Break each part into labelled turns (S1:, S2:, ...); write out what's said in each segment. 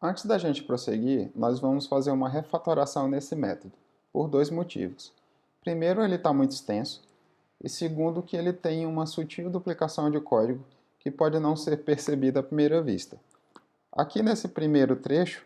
S1: Antes da gente prosseguir, nós vamos fazer uma refatoração nesse método, por dois motivos. Primeiro, ele está muito extenso, e segundo, que ele tem uma sutil duplicação de código que pode não ser percebida à primeira vista. Aqui nesse primeiro trecho,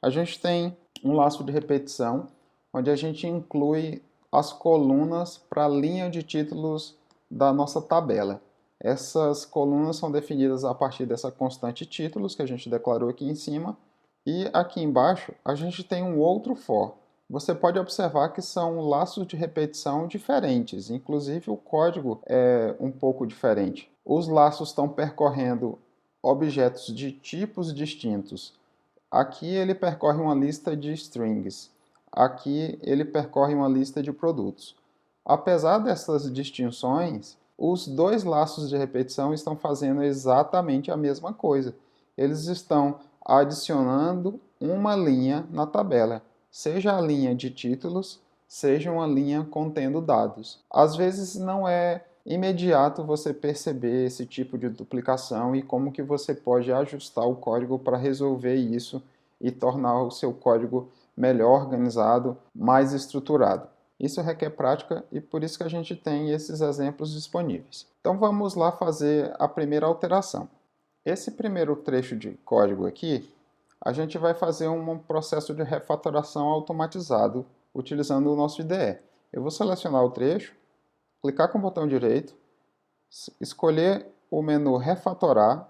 S1: a gente tem um laço de repetição, onde a gente inclui as colunas para a linha de títulos da nossa tabela. Essas colunas são definidas a partir dessa constante títulos que a gente declarou aqui em cima. E aqui embaixo a gente tem um outro for. Você pode observar que são laços de repetição diferentes, inclusive o código é um pouco diferente. Os laços estão percorrendo objetos de tipos distintos. Aqui ele percorre uma lista de strings. Aqui ele percorre uma lista de produtos. Apesar dessas distinções, os dois laços de repetição estão fazendo exatamente a mesma coisa. Eles estão adicionando uma linha na tabela, seja a linha de títulos, seja uma linha contendo dados. Às vezes não é imediato você perceber esse tipo de duplicação e como que você pode ajustar o código para resolver isso e tornar o seu código melhor organizado, mais estruturado. Isso requer prática e por isso que a gente tem esses exemplos disponíveis. Então vamos lá fazer a primeira alteração. Esse primeiro trecho de código aqui, a gente vai fazer um processo de refatoração automatizado utilizando o nosso IDE. Eu vou selecionar o trecho, clicar com o botão direito, escolher o menu refatorar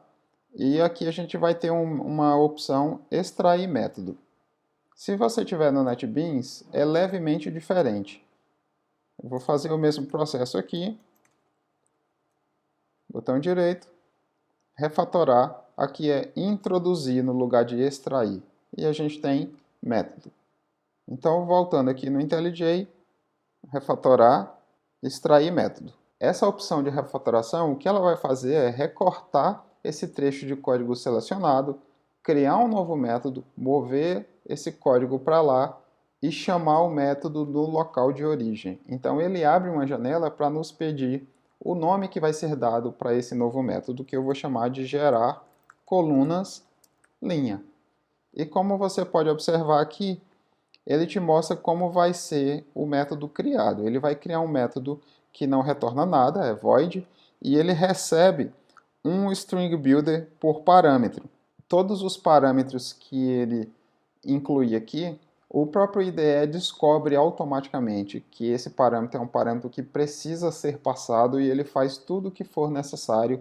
S1: e aqui a gente vai ter uma opção extrair método. Se você tiver no NetBeans, é levemente diferente. Eu vou fazer o mesmo processo aqui, botão direito, refatorar, aqui é introduzir no lugar de extrair, e a gente tem método. Então, voltando aqui no IntelliJ, refatorar, extrair método. Essa opção de refatoração, o que ela vai fazer é recortar esse trecho de código selecionado, criar um novo método, mover esse código para lá e chamar o método no local de origem. Então ele abre uma janela para nos pedir o nome que vai ser dado para esse novo método, que eu vou chamar de gerar colunas linha. E como você pode observar aqui, ele te mostra como vai ser o método criado. Ele vai criar um método que não retorna nada, é void, e ele recebe um string builder por parâmetro. Todos os parâmetros que ele inclui aqui, o próprio IDE descobre automaticamente que esse parâmetro é um parâmetro que precisa ser passado e ele faz tudo o que for necessário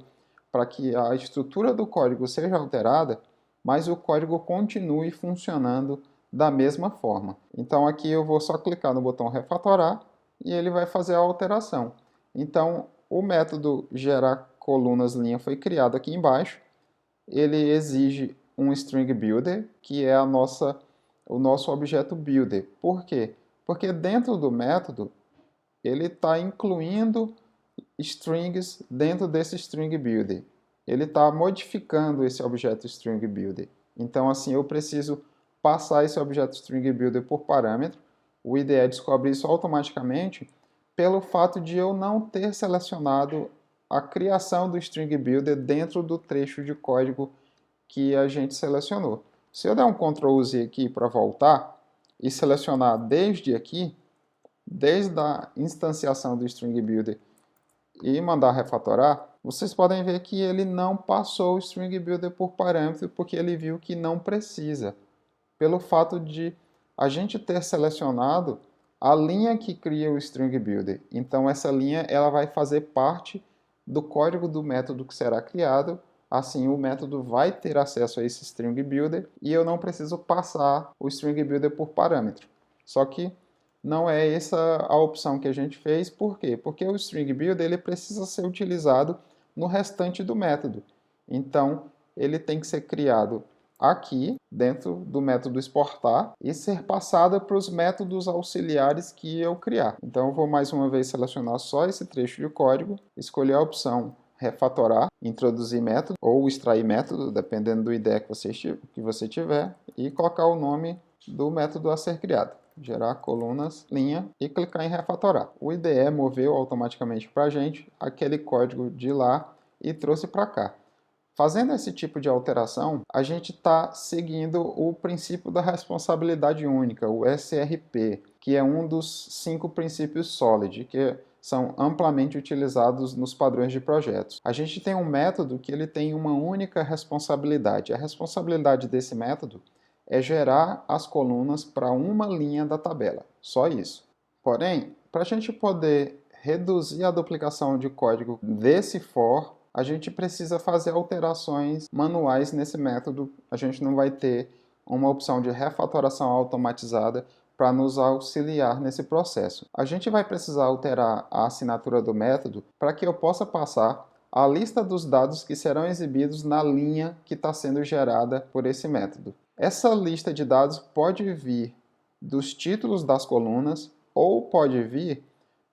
S1: para que a estrutura do código seja alterada, mas o código continue funcionando da mesma forma. Então aqui eu vou só clicar no botão refatorar e ele vai fazer a alteração. Então o método gerar colunas linha foi criado aqui embaixo. Ele exige um string builder, que é o nosso objeto builder. Por quê? Porque dentro do método ele está incluindo strings dentro desse string builder. Ele está modificando esse objeto string builder. Então assim eu preciso passar esse objeto string builder por parâmetro. O IDE descobre isso automaticamente pelo fato de eu não ter selecionado a criação do string builder dentro do trecho de código que a gente selecionou. Se eu der um Ctrl Z aqui para voltar e selecionar desde aqui, desde a instanciação do string builder e mandar refatorar, vocês podem ver que ele não passou o string builder por parâmetro porque ele viu que não precisa, pelo fato de a gente ter selecionado a linha que cria o string builder. Então essa linha ela vai fazer parte do código do método que será criado. Assim o método vai ter acesso a esse string builder e eu não preciso passar o string builder por parâmetro. Só que não é essa a opção que a gente fez. Por quê? Porque o string builder ele precisa ser utilizado no restante do método. Então ele tem que ser criado aqui dentro do método exportar e ser passada para os métodos auxiliares que eu criar. Então eu vou mais uma vez selecionar só esse trecho de código, escolher a opção refatorar, introduzir método ou extrair método, dependendo do IDE que você tiver, e colocar o nome do método a ser criado. Gerar colunas, linha e clicar em refatorar. O IDE moveu automaticamente para a gente aquele código de lá e trouxe para cá. Fazendo esse tipo de alteração, a gente está seguindo o princípio da responsabilidade única, o SRP, que é um dos 5 princípios SOLID, que são amplamente utilizados nos padrões de projetos. A gente tem um método que ele tem uma única responsabilidade. A responsabilidade desse método é gerar as colunas para uma linha da tabela, só isso. Porém, para a gente poder reduzir a duplicação de código desse for, a gente precisa fazer alterações manuais nesse método. A gente não vai ter uma opção de refatoração automatizada para nos auxiliar nesse processo. A gente vai precisar alterar a assinatura do método para que eu possa passar a lista dos dados que serão exibidos na linha que está sendo gerada por esse método. Essa lista de dados pode vir dos títulos das colunas ou pode vir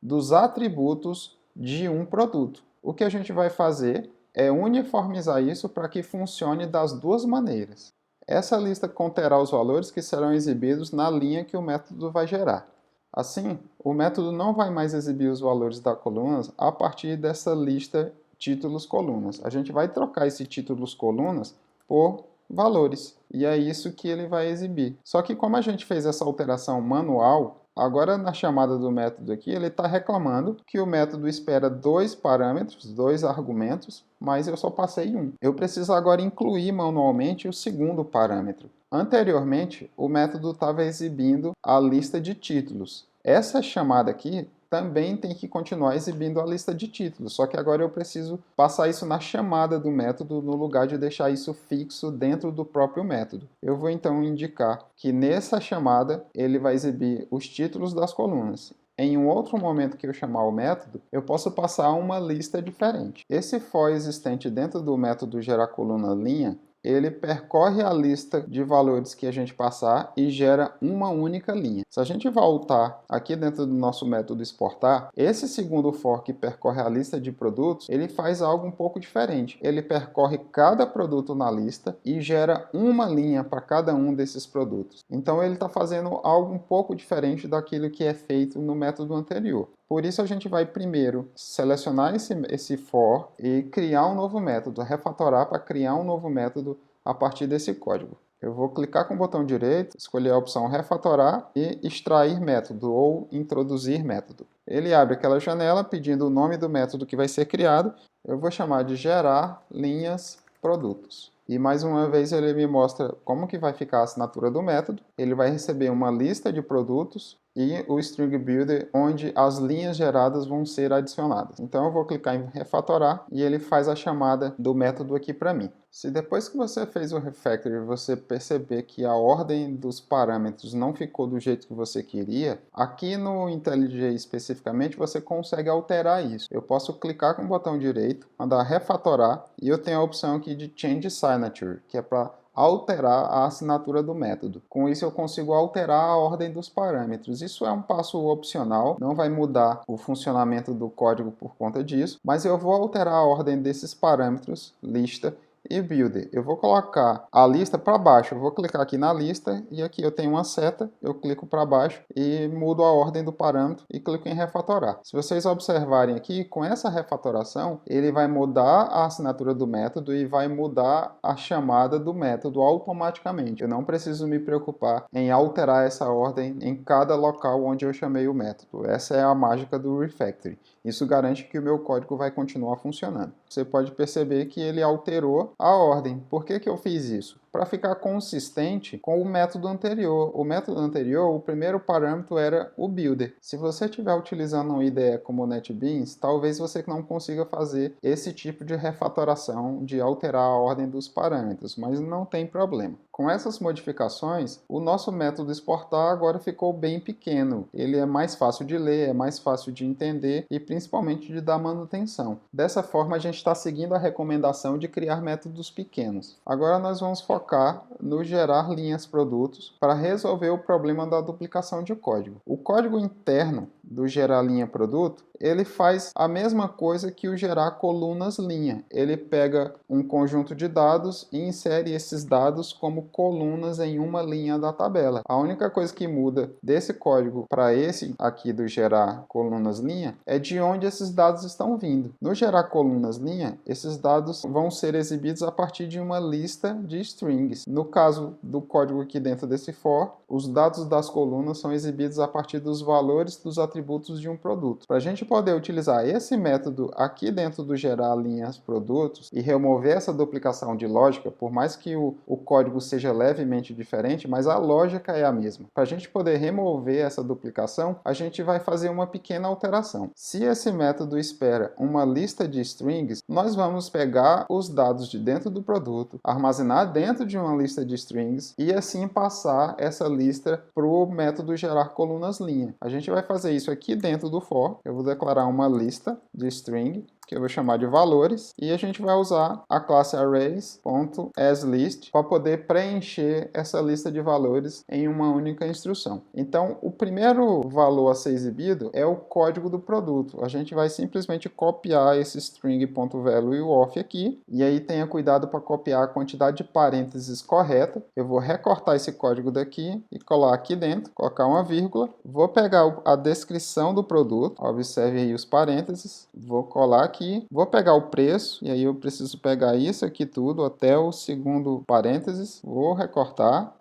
S1: dos atributos de um produto. O que a gente vai fazer é uniformizar isso para que funcione das duas maneiras. Essa lista conterá os valores que serão exibidos na linha que o método vai gerar. Assim, o método não vai mais exibir os valores das colunas a partir dessa lista títulos colunas. A gente vai trocar esse títulos colunas por valores, e é isso que ele vai exibir. Só que como a gente fez essa alteração manual, agora na chamada do método aqui, ele está reclamando que o método espera 2 parâmetros, 2 argumentos, mas eu só passei um. Eu preciso agora incluir manualmente o segundo parâmetro. Anteriormente, o método estava exibindo a lista de títulos. Essa chamada aqui também tem que continuar exibindo a lista de títulos, só que agora eu preciso passar isso na chamada do método no lugar de deixar isso fixo dentro do próprio método. Eu vou então indicar que nessa chamada ele vai exibir os títulos das colunas. Em um outro momento que eu chamar o método, eu posso passar uma lista diferente. Esse for existente dentro do método gerar_coluna_linha, ele percorre a lista de valores que a gente passar e gera uma única linha. Se a gente voltar aqui dentro do nosso método exportar, esse segundo for que percorre a lista de produtos, ele faz algo um pouco diferente. Ele percorre cada produto na lista e gera uma linha para cada um desses produtos. Então ele está fazendo algo um pouco diferente daquilo que é feito no método anterior. Por isso a gente vai primeiro selecionar esse for e criar um novo método, refatorar para criar um novo método a partir desse código. Eu vou clicar com o botão direito, escolher a opção refatorar e extrair método ou introduzir método. Ele abre aquela janela pedindo o nome do método que vai ser criado. Eu vou chamar de gerar linhas produtos. E mais uma vez ele me mostra como que vai ficar a assinatura do método. Ele vai receber uma lista de produtos e o string builder onde as linhas geradas vão ser adicionadas. Então eu vou clicar em refatorar e ele faz a chamada do método aqui para mim. Se depois que você fez o refactoring você perceber que a ordem dos parâmetros não ficou do jeito que você queria, aqui no IntelliJ especificamente você consegue alterar isso. Eu posso clicar com o botão direito, mandar refatorar e eu tenho a opção aqui de Change Signature, que é para alterar a assinatura do método. Com isso eu consigo alterar a ordem dos parâmetros. Isso é um passo opcional, não vai mudar o funcionamento do código por conta disso, mas eu vou alterar a ordem desses parâmetros, lista e builder. Eu vou colocar a lista para baixo, eu vou clicar aqui na lista e aqui eu tenho uma seta, eu clico para baixo e mudo a ordem do parâmetro e clico em refatorar. Se vocês observarem aqui, com essa refatoração, ele vai mudar a assinatura do método e vai mudar a chamada do método automaticamente. Eu não preciso me preocupar em alterar essa ordem em cada local onde eu chamei o método. Essa é a mágica do refactoring. Isso garante que o meu código vai continuar funcionando. Você pode perceber que ele alterou a ordem. Por que eu fiz isso? Para ficar consistente com o método anterior. O método anterior, o primeiro parâmetro era o builder. Se você estiver utilizando uma IDE como o NetBeans, talvez você não consiga fazer esse tipo de refatoração, de alterar a ordem dos parâmetros, mas não tem problema. Com essas modificações, o nosso método exportar agora ficou bem pequeno. Ele é mais fácil de ler, é mais fácil de entender e principalmente de dar manutenção. Dessa forma, a gente está seguindo a recomendação de criar métodos pequenos. Agora nós vamos focar focar no gerar linhas produtos para resolver o problema da duplicação de código. O código interno do gerar linha produto, ele faz a mesma coisa que o gerar colunas linha. Ele pega um conjunto de dados e insere esses dados como colunas em uma linha da tabela. A única coisa que muda desse código para esse aqui do gerar colunas linha é de onde esses dados estão vindo. No gerar colunas linha, esses dados vão ser exibidos a partir de uma lista de strings. No caso do código aqui dentro desse for, os dados das colunas são exibidos a partir dos valores dos atributos de um produto. Para a gente poder utilizar esse método aqui dentro do gerar linhas produtos e remover essa duplicação de lógica, por mais que o código seja levemente diferente, mas a lógica é a mesma. Para a gente poder remover essa duplicação, a gente vai fazer uma pequena alteração. Se esse método espera uma lista de strings, nós vamos pegar os dados de dentro do produto, armazenar dentro de uma lista de strings e assim passar essa lista para o método gerar colunas linha. A gente vai fazer isso aqui dentro do for. Eu vou declarar uma lista de string que eu vou chamar de valores, e a gente vai usar a classe arrays.asList para poder preencher essa lista de valores em uma única instrução. Então, o primeiro valor a ser exibido é o código do produto. A gente vai simplesmente copiar esse string.valueOf aqui, e aí tenha cuidado para copiar a quantidade de parênteses correta. Eu vou recortar esse código daqui e colar aqui dentro, colocar uma vírgula, vou pegar a descrição do produto, observe aí os parênteses, vou colar aqui, vou pegar o preço, e aí eu preciso pegar isso aqui tudo até o segundo parênteses, vou recortar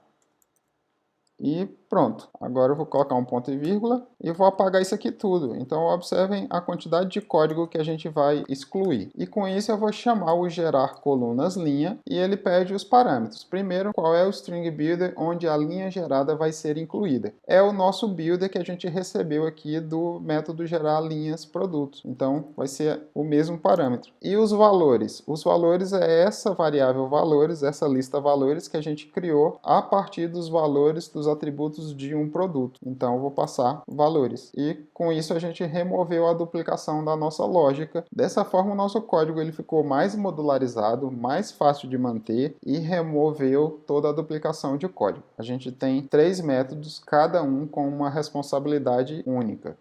S1: e pronto. Agora eu vou colocar um ponto e vírgula e vou apagar isso aqui tudo. Então observem a quantidade de código que a gente vai excluir. E com isso eu vou chamar o gerar colunas linha e ele pede os parâmetros. Primeiro, qual é o string builder onde a linha gerada vai ser incluída? É o nosso builder que a gente recebeu aqui do método gerar linhas produtos. Então vai ser o mesmo parâmetro. E os valores? Os valores é essa variável valores, essa lista valores que a gente criou a partir dos valores dos atributos de um produto. Então eu vou passar valores. E com isso a gente removeu a duplicação da nossa lógica. Dessa forma o nosso código ele ficou mais modularizado, mais fácil de manter e removeu toda a duplicação de código. A gente tem 3 métodos, cada um com uma responsabilidade única.